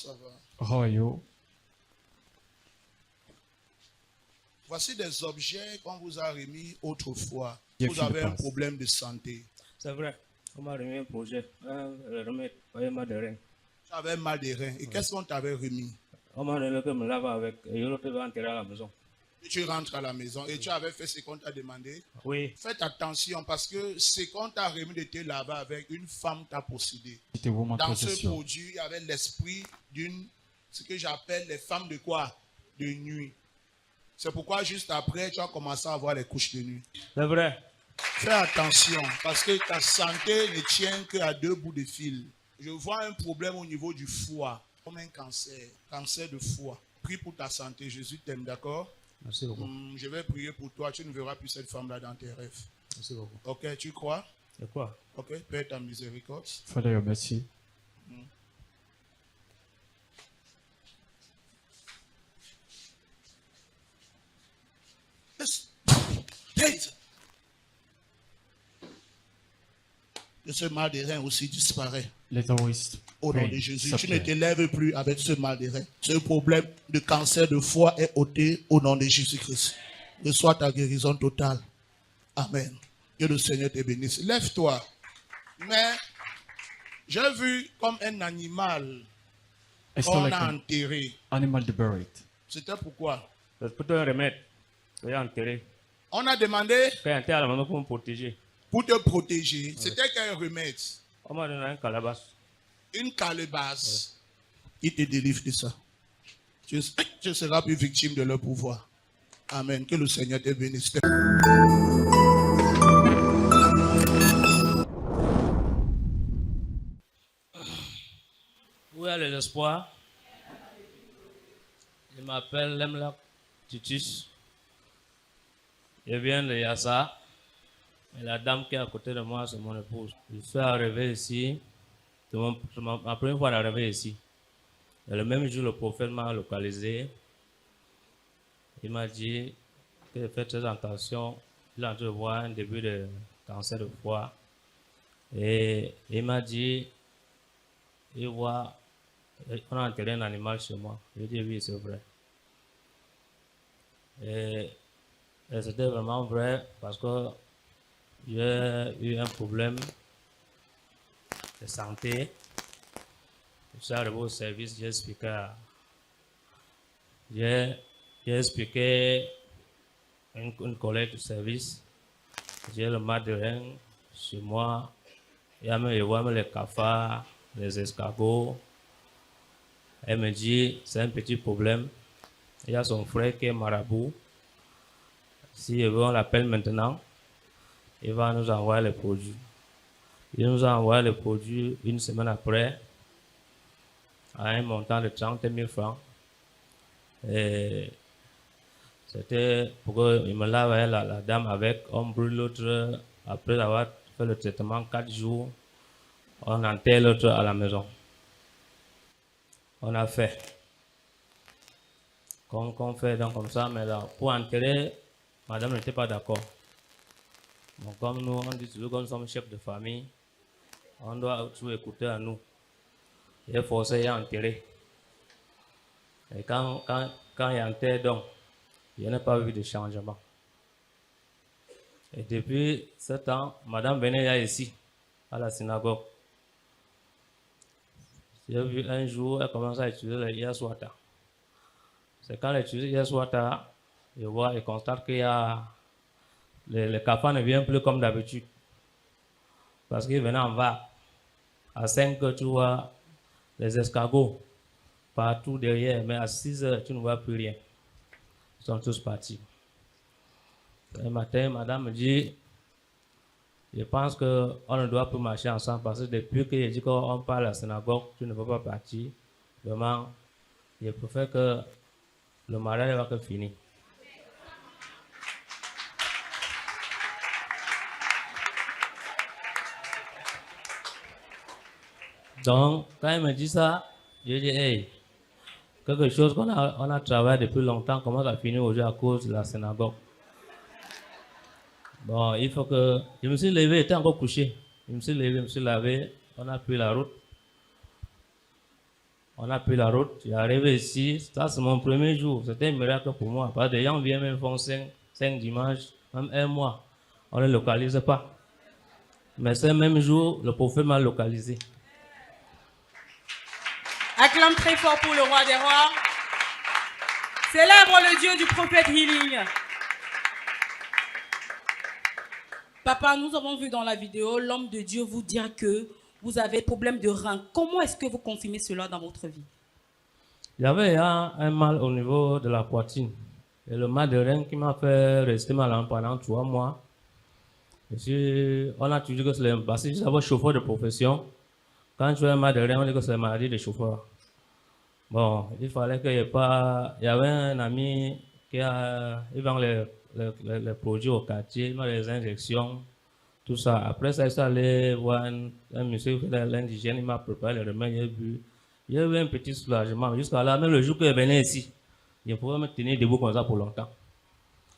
ça va? How are you? Voici des objets qu'on vous a remis autrefois. J'ai Vous fait le avez un pass. problème de santé. C'est vrai. On m'a remis un projet, un remède, un mal de rein. Tu avais mal des reins. Et qu'est-ce qu'on t'avait remis? On m'a donné que me lave avec, et l'autre va enterrer à la maison. Et tu rentres à la maison et tu avais fait ce qu'on t'a demandé. Oui. Faites attention parce que ce qu'on t'a remis de te laver avec, une femme t'a possédé. C'était vraiment Dans ce possession. produit, il y avait l'esprit d'une, ce que j'appelle les femmes de quoi? De nuit. C'est pourquoi juste après, tu as commencé à avoir les couches de nuit. C'est vrai. Fais attention parce que ta santé ne tient qu'à 2 bouts de fil. Je vois un problème au niveau du foie, comme un cancer de foie. Prie pour ta santé, Jésus t'aime, d'accord? Merci beaucoup. Je vais prier pour toi, tu ne verras plus cette femme-là dans tes rêves. Merci beaucoup. Ok, tu crois? C'est quoi? Ok, Père ta miséricorde. Father, your mercy. Que ce mal des reins aussi disparaît. Let our waste Au nom pain de Jésus, tu ne disappear. te lèves plus avec ce mal des reins. Ce problème de cancer de foie est ôté au nom de Jésus-Christ. Reçois ta guérison totale. Amen. Que le Seigneur te bénisse. Lève-toi. Mais j'ai vu comme un animal I saw qu'on like a an enterré. animal buried. C'était pourquoi? C'est plutôt un remède. Il a enterré. On a demandé Quand il enterré à la maison pour me protéger. pour te protéger. C'était quel remède? On m'a donné un calebasse. Une calebasse. Il te délivre de ça. Tu ne seras plus victime de leur pouvoir. Amen. Que le Seigneur te bénisse. Où est l'espoir? Je m'appelle Lemlak Titus. Je viens de Yassa. Et la dame qui est à côté de moi, c'est mon épouse. Je suis arrivé ici. C'est ma première fois d'arriver ici. Et le même jour, le prophète m'a localisé. Il m'a dit que faites très attention. Il a en train de voir un début de cancer de foie. Et il m'a dit, il voit, on a enterré un animal chez moi. Je dis oui, c'est vrai. Et c'était vraiment vrai parce que j'ai eu un problème de santé. Je suis arrivé au service, j'ai expliqué une collègue du service. J'ai le mal de rein chez moi. Il y a même les cafards, les escargots. Elle me dit, c'est un petit problème. Il y a son frère qui est marabout. Si on l'appelle maintenant, il va nous envoyer les produits. Il nous a envoyé les produits une semaine après, à un montant de 30 000 francs. Et c'était pour qu'il me lave la dame avec, on brûle l'autre, après avoir fait le traitement 4 jours, on enterre l'autre à la maison. On a fait. Qu'on fait donc comme ça, mais là, pour enterrer, madame n'était pas d'accord. Bon, comme nous, on dit toujours que nous sommes chefs de famille, on doit toujours écouter à nous. Il est forcé à enterrer. Et quand il enterre, donc, il n'a pas vu de changement. Et depuis ce temps, madame venait ici, à la synagogue. J'ai vu un jour, elle commence à utiliser le Yaswata. C'est quand elle utilise Yaswata, je vois et constate qu'il y a les cafards ne viennent plus comme d'habitude. Parce qu'ils venaient en vague. À 5 heures, tu vois les escargots partout derrière, mais à 6 heures, tu ne vois plus rien. Ils sont tous partis. Le matin, madame me dit, je pense qu'on ne doit plus marcher ensemble parce que depuis que j'ai dit qu'on parle à la synagogue, tu ne peux pas partir. Vraiment, je préfère que le mariage va que finir. Donc, quand il me dit ça, je dis, hey, quelque chose qu'on a travaillé depuis longtemps, comment ça finit aujourd'hui à cause de la synagogue? Bon, il faut que... Je me suis levé, j'étais encore couché. Je me suis levé, je me suis lavé, on a pris la route. On a pris la route, j'ai arrivé ici, ça c'est mon premier jour, c'était un miracle pour moi. Parce que des gens viennent même font 5 dimanches, même un mois, on ne les localise pas. Mais ce même jour, le prophète m'a localisé. Acclame très fort pour le roi des rois. Célèbre le Dieu du prophète Healing. Papa, nous avons vu dans la vidéo l'homme de Dieu vous dire que vous avez problème de rein. Comment est-ce que vous confirmez cela dans votre vie? Il y avait un mal au niveau de la poitrine. Et le mal de rein qui m'a fait rester malade pendant 3 mois. On a toujours dit que c'est parce que j'avais chauffeur de profession. Quand tu as un mal de rein, on dit que c'est la maladie de chauffeur. Bon, il fallait qu'il n'y ait pas. Il y avait un ami qui vend les produits au quartier, il m'a les injections, tout ça. Après ça, je suis allé voir un monsieur qui fait l'indigène, il m'a préparé les remèdes, j'ai bu. Il y a eu un petit soulagement. Jusqu'à là, même le jour qu'il venait ici, je pouvais me tenir debout comme ça pour longtemps.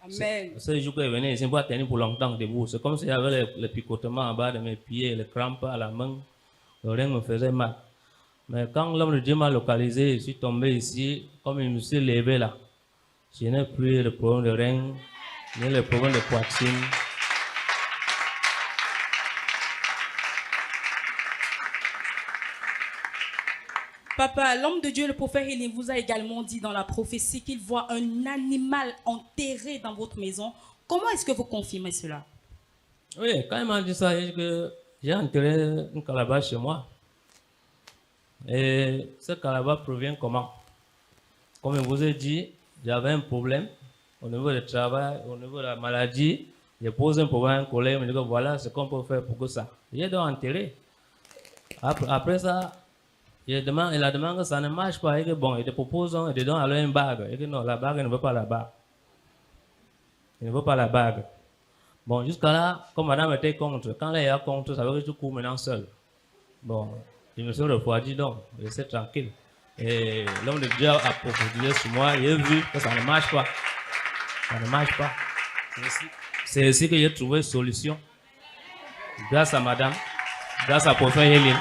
Amen. Ce jour qu'il venait ici, je pouvais tenir pour longtemps debout. C'est comme s'il y avait le picotement en bas de mes pieds, les crampes à la main. Le rein me faisait mal. Mais quand l'homme de Dieu m'a localisé, je suis tombé ici, comme il me s'est levé là. Je n'ai plus de problème de rein, ni le problème de poitrine. Papa, l'homme de Dieu, le prophète Healing, vous a également dit dans la prophétie qu'il voit un animal enterré dans votre maison. Comment est-ce que vous confirmez cela? Oui, quand il m'a dit ça, j'ai enterré une calabash chez moi. Et ce calabash provient comment? Comme je vous ai dit, j'avais un problème au niveau du travail, au niveau de la maladie. J'ai posé un problème à un collègue, il me dit que voilà ce qu'on peut faire pour que ça. J'ai donc enterré. Après ça, il a demandé que ça ne marche pas. Et que bon, il te propose, il te donne alors une bague. Et que non, la bague, il ne veut pas la bague. Il ne veut pas la bague. Bon, jusqu'à là, comme madame était contre, quand elle est contre, ça veut dire que je cours maintenant seul. Bon, je me suis refroidi donc, restez tranquille. Et l'homme de Dieu a prophétisé sur moi, il a vu que ça ne marche pas. Ça ne marche pas. C'est ici que j'ai trouvé une solution. Grâce à madame, grâce à prophète Healing.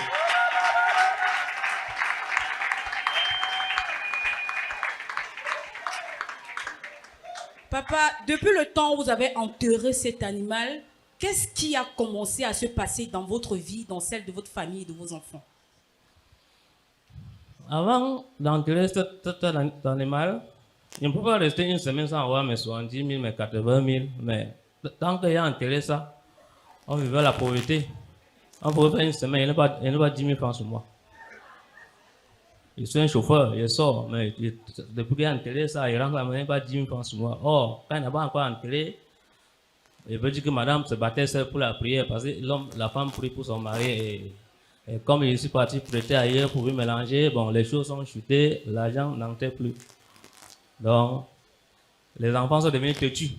Papa, depuis le temps où vous avez enterré cet animal, qu'est-ce qui a commencé à se passer dans votre vie, dans celle de votre famille et de vos enfants? Avant d'enterrer cet animal, je ne peux pas rester une semaine sans avoir mes 70 000, mes 80 000. Mais tant qu'il y a enterré ça, on vivait la pauvreté. On pouvait faire une semaine, il n'y a pas 10 000 francs sur moi. Je suis un chauffeur, je sors, mais depuis qu'il a enterré ça, il rentre à la maison, pas 10 000 francs sur moi. Or, quand il n'a pas encore enterré, il veut dire que madame se battait seule pour la prière parce que la femme prie pour son mari. Et comme je suis parti prêter ailleurs pour mélanger, bon, les choses sont chutées, l'argent n'entrait plus. Donc, les enfants sont devenus têtus.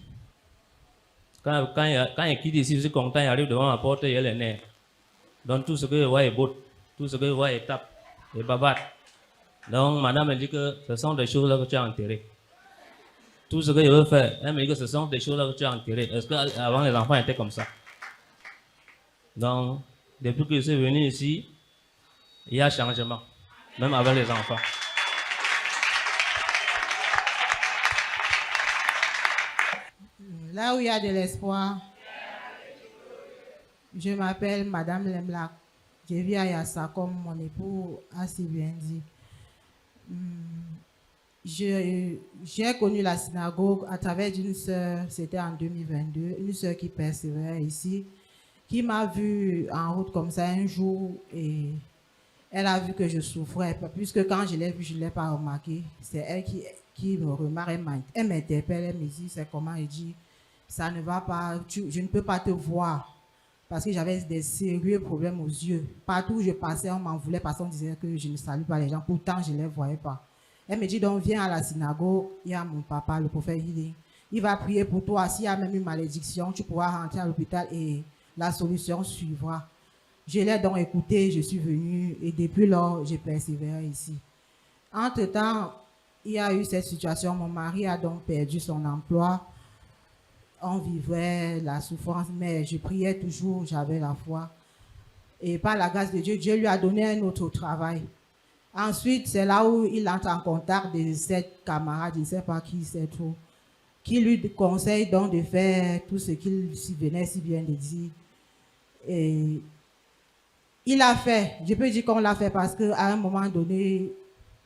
Quand il quitte ici, je suis content, il arrive devant ma porte, il y a les nerfs. Donc, tout ce que je vois est beau, tout ce que je vois est tape, est babat. Donc, madame me dit que ce sont des choses là que tu as enterrées. Tout ce que je veux faire, elle me dit que ce sont des choses là que tu as enterrées. Est-ce qu'avant les enfants étaient comme ça? Donc, depuis que je suis venu ici, il y a changement, même avec les enfants. Là où il y a de l'espoir, je m'appelle Madame Lemlak. Je vis à Yassa, comme mon époux a si bien dit. J'ai connu la synagogue à travers d'une sœur, c'était en 2022, une sœur qui persévérait ici, qui m'a vu en route comme ça un jour et elle a vu que je souffrais, puisque quand je l'ai vu, je ne l'ai pas remarqué. C'est elle qui me remarque, elle m'interpelle, elle me dit, c'est comment, elle dit, ça ne va pas, je ne peux pas te voir, parce que j'avais des sérieux problèmes aux yeux. Partout où je passais, on m'en voulait parce qu'on disait que je ne salue pas les gens, pourtant je ne les voyais pas. Elle me dit, donc viens à la synagogue, il y a mon papa, le prophète Healing, il va prier pour toi, s'il y a même une malédiction, tu pourras rentrer à l'hôpital et la solution suivra. Je l'ai donc écouté, je suis venue et depuis lors, j'ai persévéré ici. Entre-temps, il y a eu cette situation, mon mari a donc perdu son emploi. On vivait la souffrance, mais je priais toujours, j'avais la foi. Et par la grâce de Dieu, Dieu lui a donné un autre travail. Ensuite, c'est là où il entre en contact de cette camarade, je ne sais pas qui c'est trop, qui lui conseille donc de faire tout ce qu'il venait si bien de dire. Et il a fait, je peux dire qu'on l'a fait parce qu'à un moment donné,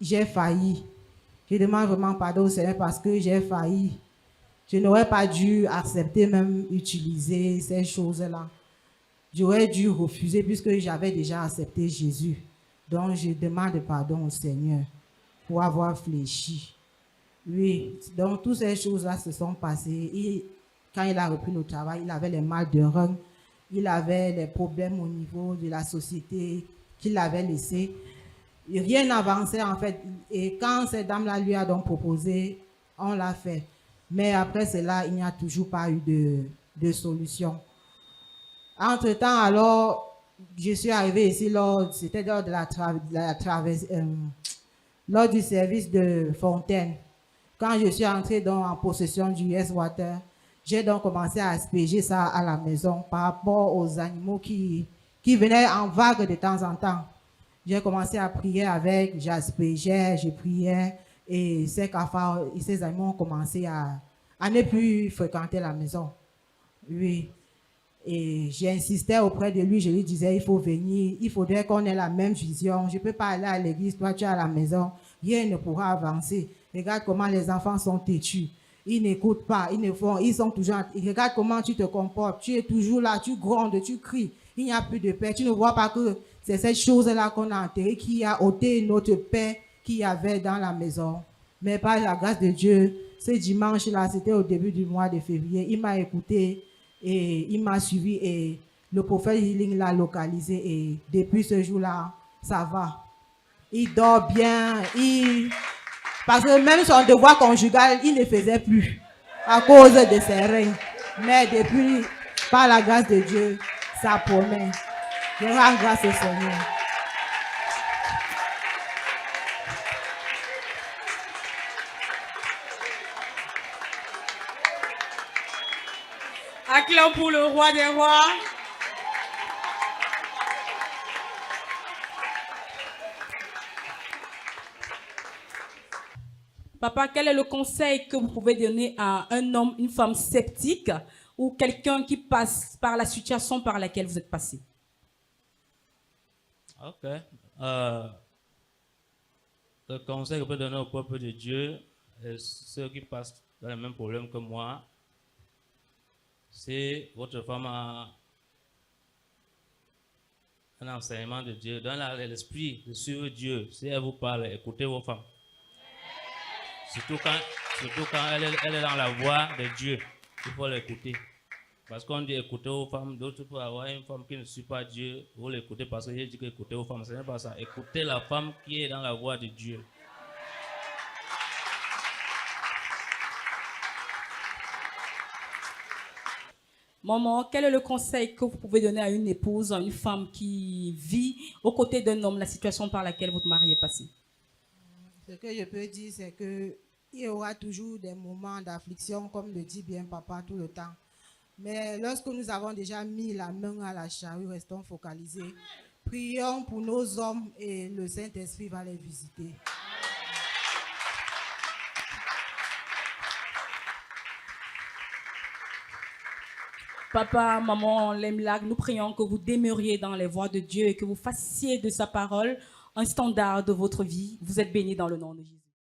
j'ai failli. Je demande vraiment pardon au Seigneur parce que j'ai failli. Je n'aurais pas dû accepter même utiliser ces choses-là. J'aurais dû refuser puisque j'avais déjà accepté Jésus. Donc, je demande pardon au Seigneur pour avoir fléchi. Oui, donc toutes ces choses-là se sont passées. Quand il a repris le travail, il avait les mal de rein, il avait les problèmes au niveau de la société qu'il avait laissé. Rien n'avançait en fait. Et quand cette dame-là lui a donc proposé, on l'a fait. Mais après cela, il n'y a toujours pas eu de solution. Entre-temps, alors, je suis arrivée ici, c'était lors de lors du service de fontaine. Quand je suis entrée donc en possession du US Water, j'ai donc commencé à asperger ça à la maison par rapport aux animaux qui venaient en vague de temps en temps. J'ai commencé à prier avec, j'aspergeais, je priais et ces cafards et ces animaux ont commencé à ne plus fréquenter la maison. Oui. Et j'insistais auprès de lui, je lui disais, il faut venir, il faudrait qu'on ait la même vision. Je ne peux pas aller à l'église, toi tu es à la maison, rien ne pourra avancer. Regarde comment les enfants sont têtus. Ils n'écoutent pas, ils sont toujours... Regarde comment tu te comportes, tu es toujours là, tu grondes, tu cries. Il n'y a plus de paix. Tu ne vois pas que c'est cette chose-là qu'on a enterrée qui a ôté notre paix qu'il y avait dans la maison. Mais par la grâce de Dieu, ce dimanche-là, c'était au début du mois de février, il m'a écouté et il m'a suivi et le prophète Healing l'a localisé et depuis ce jour-là, ça va. Il dort bien, parce que même son devoir conjugal, il ne faisait plus à cause de ses règnes. Mais depuis, par la grâce de Dieu, ça promet. Je rends grâce au Seigneur. Acclame pour le roi des rois. Papa, quel est le conseil que vous pouvez donner à un homme, une femme sceptique ou quelqu'un qui passe par la situation par laquelle vous êtes passé? Ok. Le conseil que je peux donner au peuple de Dieu, et ceux qui passent dans les mêmes problèmes que moi, c'est votre femme a un enseignement de Dieu, dans l'esprit de suivre Dieu. Si elle vous parle, écoutez vos femmes. Surtout quand elle est dans la voie de Dieu, il faut l'écouter. Parce qu'on dit écoutez vos femmes, d'autres peuvent avoir une femme qui ne suit pas Dieu, vous l'écoutez parce que j'ai dit écoutez vos femmes. Ce n'est pas ça. Écoutez la femme qui est dans la voie de Dieu. Maman, quel est le conseil que vous pouvez donner à une épouse, à une femme qui vit aux côtés d'un homme la situation par laquelle votre mari est passé? Ce que je peux dire, c'est qu'il y aura toujours des moments d'affliction, comme le dit bien papa tout le temps. Mais lorsque nous avons déjà mis la main à la charrue, restons focalisés. Prions pour nos hommes et le Saint-Esprit va les visiter. Papa, maman, Lemlag, nous prions que vous demeuriez dans les voies de Dieu et que vous fassiez de sa parole un standard de votre vie. Vous êtes bénis dans le nom de Jésus.